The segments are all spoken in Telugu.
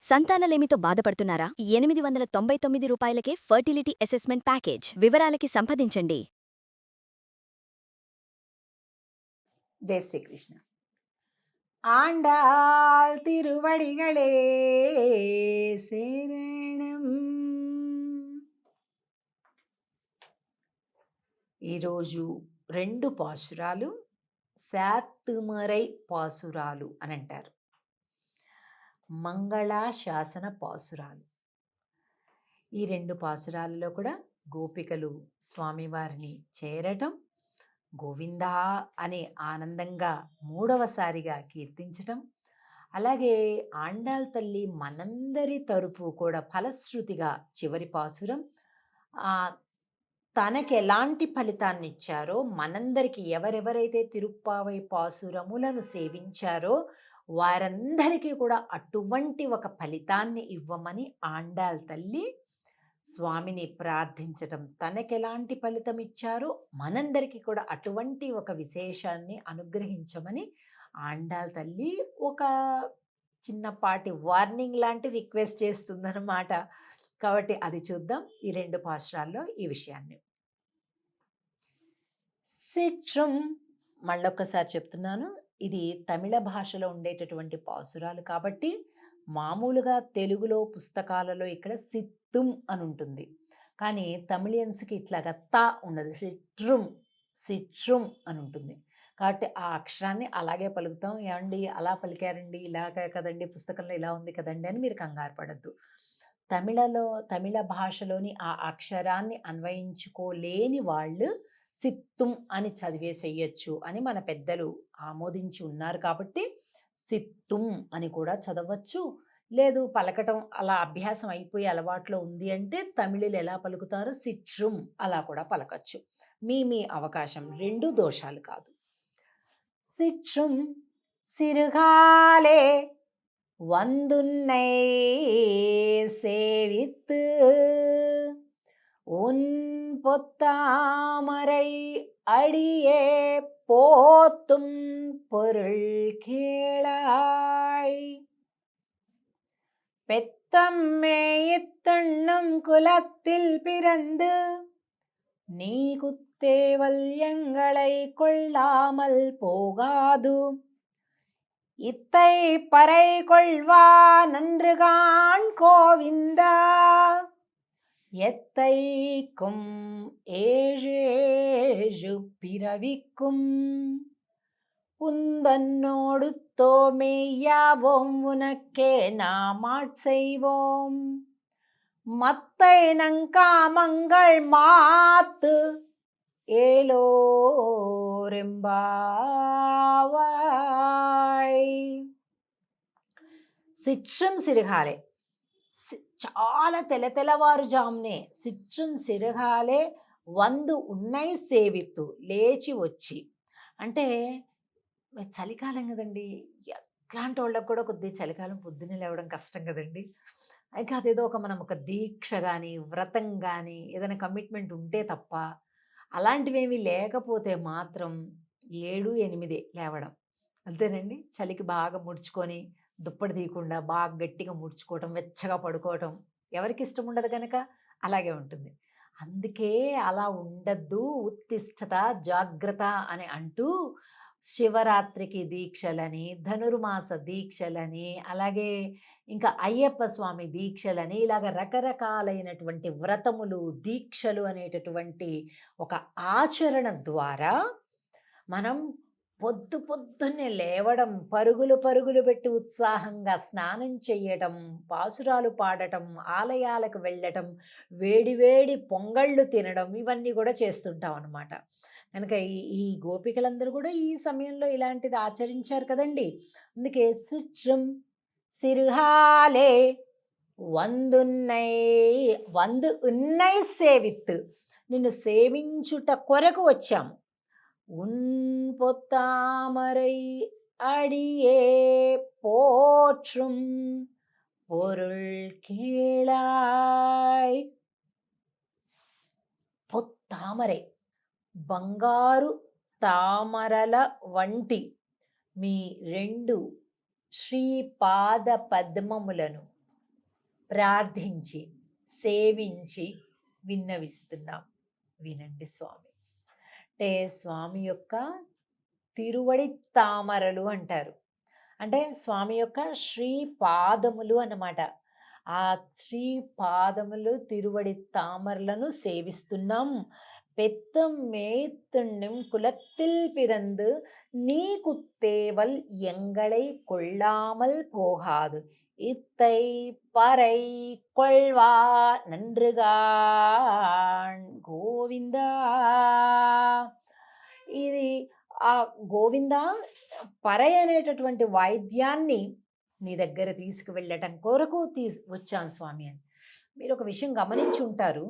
సంతానలేమితో బాధపడుతున్నారా? 899 రూపాయలకే ఫర్టిలిటీ అసెస్మెంట్ ప్యాకేజ్. వివరాలకి సంప్రదించండి. జై శ్రీకృష్ణ. ఆండాల్ తిరువడిగళే శరణం. ఈరోజు 2 పాసురాలు శాత్తుమరై పాసురాలు అని అంటారు. మంగళాశాసన పాసురాలు. ఈ 2 పాసురాలలో కూడా గోపికలు స్వామివారిని చేరటం, గోవిందా అని ఆనందంగా 3వసారిగా కీర్తించటం, అలాగే ఆండాల్ తల్లి మనందరి తరపు కూడా ఫలశ్రుతిగా చివరి పాసురం తనకి ఎలాంటి ఫలితాన్ని ఇచ్చారో, మనందరికి ఎవరెవరైతే తిరుప్పావై పాసురములను సేవించారో వారందరికీ కూడా అటువంటి ఒక ఫలితాన్ని ఇవ్వమని ఆండాల్ తల్లి స్వామిని ప్రార్థించటం, తనకెలాంటి ఫలితం ఇచ్చారో మనందరికీ కూడా అటువంటి ఒక విశేషాన్ని అనుగ్రహించమని ఆండాల్ తల్లి ఒక చిన్నపాటి వార్నింగ్ లాంటి రిక్వెస్ట్ చేస్తుందన్నమాట. కాబట్టి అది చూద్దాం ఈ 2 పాసురాల్లో ఈ విషయాన్ని. సిట్రం మళ్ళొక్కసారి చెప్తున్నాను, ఇది తమిళ భాషలో ఉండేటటువంటి పాసురాలు కాబట్టి మామూలుగా తెలుగులో పుస్తకాలలో ఇక్కడ సిత్తుం అని ఉంటుంది, కానీ తమిళియన్స్కి ఇట్లాగా తా ఉండదు, సిట్రుం అని ఉంటుంది. కాబట్టి ఆ అక్షరాన్ని అలాగే పలుకుతాం. ఏమండి అలా పలికారండి, ఇలాగ కదండి, పుస్తకంలో ఇలా ఉంది కదండి అని మీరు కంగారు పడద్దు. తమిళ భాషలోని ఆ అక్షరాన్ని అన్వయించుకోలేని వాళ్ళు సిత్తుం అని చదివేసేయచ్చు అని మన పెద్దలు ఆమోదించి ఉన్నారు. కాబట్టి సిత్తుం అని కూడా చదవచ్చు. లేదు పలకటం అలా అభ్యాసం అయిపోయి అలవాట్లో ఉంది అంటే తమిళులు ఎలా పలుకుతారో సిట్రుం అలా కూడా పలకచ్చు. మీ అవకాశం, 2 దోషాలు కాదు. సిట్రుం సిరుగాలే வந்துன்னை சேவித்து உன் பொத்தாமரை அடியே போத்தும் பொருள் கேளாய். பெத்தம்மே இத்தண்ணும் குலத்தில் பிறந்து நீ குத்தேவல்யங்களை கொள்ளாமல் போகாது. இத்தை பறை கொள்வா நன்றுகான் கோவிந்தா. எத்தைக்கும் ஏழேழு பிறவிக்கும் உந்தன்னோடு தோமெய்யாவோம் உனக்கே நாமாட் செய்வோம். மத்தை நங்காமங்கள் மாத்து ఏలోరెంబావాయ్. సిట్రం సిరుగాలే, చాలా తెల్లవారుజామునే సిట్రం సిరుగాలే వందు ఉన్నై సేవిత్తు, లేచి వచ్చి. అంటే చలికాలం కదండి, ఎట్లాంటి వాళ్ళకు కూడా కొద్దిగా చలికాలం పొద్దున్నే లేవడం కష్టం కదండి. ఇంకా అదేదో మనం ఒక దీక్ష కానీ వ్రతం కానీ ఏదైనా కమిట్మెంట్ ఉంటే తప్ప, అలాంటివేమీ లేకపోతే మాత్రం 7, 8 లేవడం అంతేనండి. చలికి బాగా ముడుచుకొని దుప్పటి తీయకుండా బాగా గట్టిగా ముడుచుకోవటం, వెచ్చగా పడుకోవటం ఎవరికి ఇష్టం ఉండదు కనుక అలాగే ఉంటుంది. అందుకే అలా ఉండద్దు, ఉత్తిష్టత జాగ్రత్త అని అంటూ శివరాత్రికి దీక్షలని, ధనుర్మాస దీక్షలని, అలాగే ఇంకా అయ్యప్ప స్వామి దీక్షలని, ఇలాగ రకరకాలైనటువంటి వ్రతములు, దీక్షలు అనేటటువంటి ఒక ఆచరణ ద్వారా మనం పొద్దున్నే లేవడం, పరుగులు పెట్టి ఉత్సాహంగా స్నానం చేయటం, పాసురాలు పాడటం, ఆలయాలకు వెళ్ళటం, వేడి పొంగళ్ళు తినడం, ఇవన్నీ కూడా చేస్తుంటాం అన్నమాట. కనుక ఈ గోపికలందరూ కూడా ఈ సమయంలో ఇలాంటిది ఆచరించారు కదండి. అందుకే సిట్రం సిరుగాలే వందు ఉన్నై సేవిత్తు, నిన్ను సేవించుట కొరకు వచ్చాము. ఉన్ పొత్తామరై అడియే పోற்றும் పొరుల్ కేళాయ్. పొత్తామరై, బంగారు తామరల వంటి మీ 2 శ్రీపాద పద్మములను ప్రార్థించి సేవించి విన్నవిస్తున్నాం. వినండి స్వామి. అంటే స్వామి యొక్క తిరువడి తామరలు అంటారు. అంటే స్వామి యొక్క శ్రీపాదములు అన్నమాట. ఆ శ్రీపాదములు తిరువడి తామరలను సేవిస్తున్నాం. பெத்தம் மேய்த்துண்ணும் குலத்தில் பிறந்து நீ குத்தேவல் எங்களை கொள்ளாமல் போகாது இத்தை பறை கொள்வா நன்றுகான் గోవిందా. ఇది ఆ గోవింద పరై అనేటటువంటి వాయిద్యాన్ని నీ దగ్గర తీసుకువెళ్ళటం కొరకు వచ్చాను స్వామి అని. మీరు ఒక విషయం గమనించి ఉంటారు.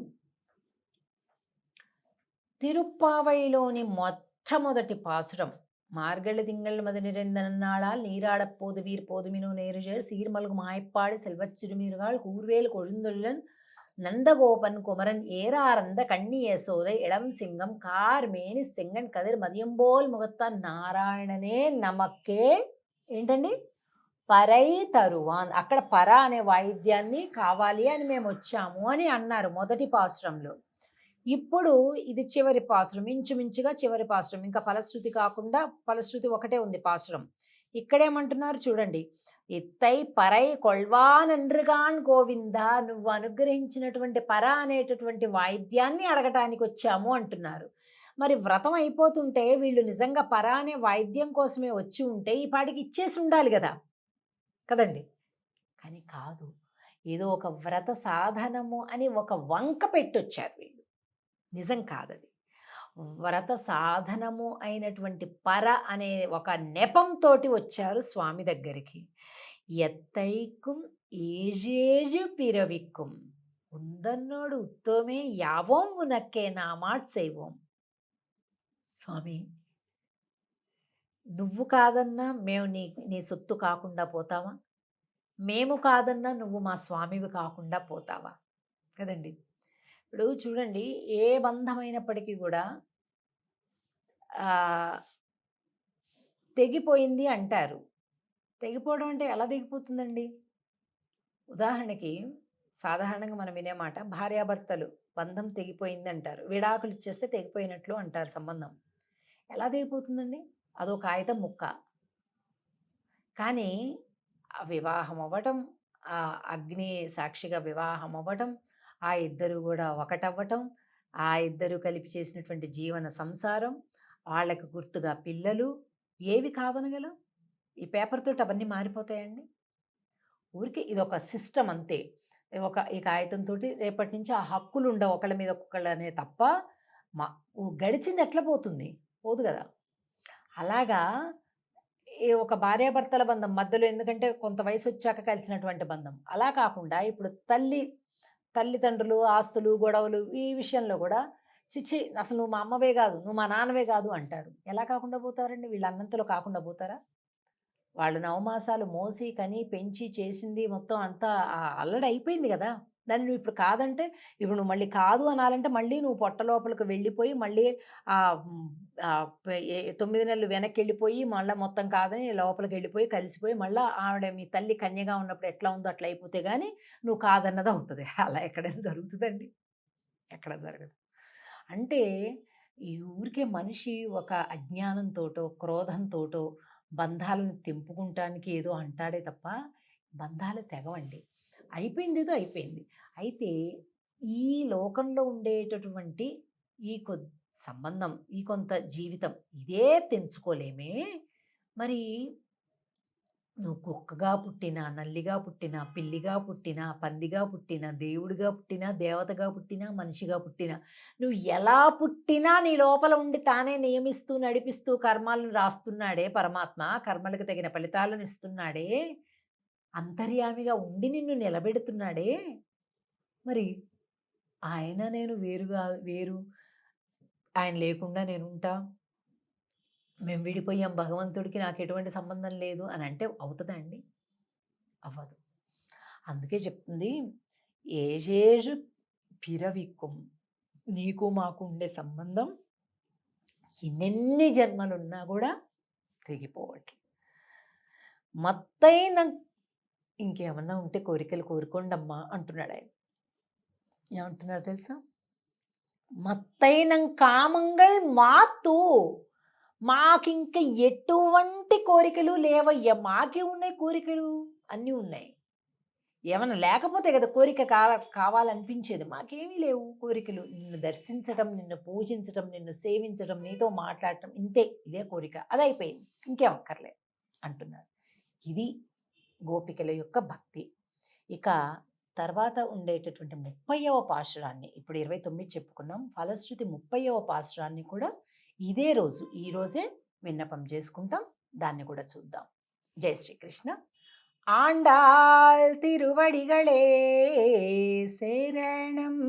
తిరుప్పావైలోని మొట్టమొదటి పాసురం மார்கழி திங்கள் மதினிறைந்தனநாளால் நீராடப்போது வீர் போதுமினோ நேருஜர் சீர்மல்கு மாய்ப்பாடு செல்வச் சிறுமீர்கள் கூர்வேல் கொழுந்தொல்லன் நந்தகோபன் குமரன் ஏறாரந்த கண்ணி யசோதை இளம் சிங்கம் కార్మేని செங்கன் కదిర్ మదియంబోల్ ముగత్తాన్ నారాయణనే నమక్కే ఏంటండి పరై తరువాన్. అక్కడ పర అనే వాయిద్యాన్ని కావాలి అని మేము వచ్చాము అని అన్నారు మొదటి పాసురంలో. ఇప్పుడు ఇది చివరి పాసురం, ఇంచుమించుగా చివరి పాసురం. ఇంకా ఫలశ్రుతి కాకుండా ఫలశ్రుతి ఒకటే ఉంది పాసురం. ఇక్కడేమంటున్నారు చూడండి. ఎత్తై పరై కొల్వానన్రుగాన్ గోవింద, నువ్వు అనుగ్రహించినటువంటి పర అనేటటువంటి వాయిద్యాన్ని అడగటానికి వచ్చాము అంటున్నారు. మరి వ్రతం అయిపోతుంటే వీళ్ళు నిజంగా పర అనే వాయిద్యం కోసమే వచ్చి ఉంటే ఈ పాటికి ఇచ్చేసి ఉండాలి కదా కదండి. కానీ కాదు, ఏదో ఒక వ్రత సాధనము అని ఒక వంక పెట్టొచ్చారు వీళ్ళు. నిజం కాదది. వ్రత సాధనము అయినటువంటి పర అనే ఒక నెపంతో వచ్చారు స్వామి దగ్గరికి. ఎత్తైకుం ఏజేజు పిరవిక్కుం ఉందన్నోడు ఉత్తమే యావోం ఉనక్కే నా మాట చేయవోం. స్వామి, నువ్వు కాదన్నా మేము నీ సొత్తు కాకుండా పోతావా? మేము కాదన్నా నువ్వు మా స్వామివి కాకుండా పోతావా? కదండి. ఇప్పుడు చూడండి, ఏ బంధమైనప్పటికీ కూడా తెగిపోయింది అంటారు. తెగిపోవడం అంటే ఎలా తెగిపోతుందండి? ఉదాహరణకి సాధారణంగా మనం వినే మాట, భార్యాభర్తలు బంధం తెగిపోయింది అంటారు. విడాకులు ఇచ్చేస్తే తెగిపోయినట్లు అంటారు సంబంధం. ఎలా తెగిపోతుందండి? అదో కాగితం ముక్క. కానీ ఆ వివాహం అవ్వటం, ఆ అగ్ని సాక్షిగా వివాహం అవ్వటం, ఆ ఇద్దరు కూడా ఒకటవ్వటం, ఆ ఇద్దరు కలిపి చేసినటువంటి జీవన సంసారం, వాళ్ళకు గుర్తుగా పిల్లలు, ఏవి కాదనగలం? ఈ పేపర్ తోటి అవన్నీ మారిపోతాయండి? ఊరికే ఇదొక సిస్టమ్ అంతే. ఈ కాగితంతో రేపటి నుంచి ఆ హక్కులు ఉండవు ఒకళ్ళ మీద ఒక్కొక్కళ్ళనే తప్ప. మా గడిచింది ఎట్లా పోతుంది? పోదు కదా. అలాగా ఒక భార్యాభర్తల బంధం మధ్యలో, ఎందుకంటే కొంత వయసు వచ్చాక కలిసినటువంటి బంధం. అలా కాకుండా ఇప్పుడు తల్లిదండ్రులు, ఆస్తులు, గొడవలు, ఈ విషయంలో కూడా చిచ్చి అసలు నువ్వు మా అమ్మవే కాదు, నువ్వు మా నాన్నవే కాదు అంటారు. ఎలా కాకుండా పోతారండి? వీళ్ళు అన్నంతలో కాకుండా పోతారా? వాళ్ళు నవమాసాలు మోసి కని పెంచి చేసింది మొత్తం అంతా అల్లడి అయిపోయింది కదా. దాన్ని నువ్వు ఇప్పుడు కాదంటే, ఇప్పుడు నువ్వు మళ్ళీ కాదు అనాలంటే మళ్ళీ నువ్వు పొట్ట లోపలికి వెళ్ళిపోయి మళ్ళీ 9 నెలలు వెనక్కి వెళ్ళిపోయి మళ్ళీ మొత్తం కాదని లోపలికి వెళ్ళిపోయి కలిసిపోయి మళ్ళీ ఆవిడ మీ తల్లి కన్యగా ఉన్నప్పుడు ఎట్లా ఉందో అట్లా అయిపోతే కానీ నువ్వు కాదన్నది అవుతుంది. అలా ఎక్కడైనా జరుగుతుందండి? ఎక్కడ జరగదు. అంటే ఈ ఊరికే మనిషి ఒక అజ్ఞానంతోటో క్రోధంతోటో బంధాలను తెంపుకుంటానికి ఏదో అంటాడే తప్ప బంధాలు తెగవండి. అయిపోయింది ఏదో అయిపోయింది. అయితే ఈ లోకంలో ఉండేటటువంటి ఈ సంబంధం, ఈ కొంత జీవితం ఇదే తెంచుకోలేమే. మరి నువ్వు కుక్కగా పుట్టినా, నల్లిగా పుట్టినా, పిల్లిగా పుట్టినా, పందిగా పుట్టినా, దేవుడిగా పుట్టినా, దేవతగా పుట్టినా, మనిషిగా పుట్టినా, నువ్వు ఎలా పుట్టినా నీ లోపల ఉండి తానే నియమిస్తూ నడిపిస్తూ కర్మాలను రాస్తున్నాడే పరమాత్మ. కర్మలకు తగిన ఫలితాలను ఇస్తున్నాడే, అంతర్యామిగా ఉండి నిన్ను నిలబెడుతున్నాడే. మరి ఆయన నేను వేరు, ఆయన లేకుండా నేనుంటా, మేము విడిపోయాం, భగవంతుడికి నాకు ఎటువంటి సంబంధం లేదు అని అంటే అవుతుందా అండి? అవ్వదు. అందుకే చెప్తుంది, ఏజేజు పిరవిక్కుం, నీకు మాకు ఉండే సంబంధం ఎన్నెన్ని జన్మలున్నా కూడా తెగిపోవట్లేదు. మత్తైన ఇంకేమన్నా ఉంటే కోరికలు కోరుకోండమ్మా అంటున్నాడు ఆయన. ఏమంటున్నారో తెలుసా? మత్తైనం కామంగళ్ మాతు, మాకింక ఎటువంటి కోరికలు లేవయ్యా. మాకే ఉన్నాయి కోరికలు, అన్నీ ఉన్నాయి. ఏమన్నా లేకపోతే కదా కోరిక కావాలనిపించేది. మాకేమీ లేవు కోరికలు. నిన్ను దర్శించటం, నిన్ను పూజించటం, నిన్ను సేవించటం, నీతో మాట్లాడటం, ఇంతే. ఇదే కోరిక, అదైపోయింది, ఇంకేం అక్కర్లేదు అంటున్నాడు. ఇది గోపికల యొక్క భక్తి. ఇక తర్వాత ఉండేటటువంటి 30వ పాశురాన్ని, ఇప్పుడు 29 చెప్పుకున్నాం. ఫలశ్రుతి 30వ పాశురాన్ని కూడా ఇదే రోజు, ఈ రోజే విన్నపం చేసుకుంటాం. దాన్ని కూడా చూద్దాం. జై శ్రీకృష్ణ. ஆண்டாள் திருவடிகளே சரணம்.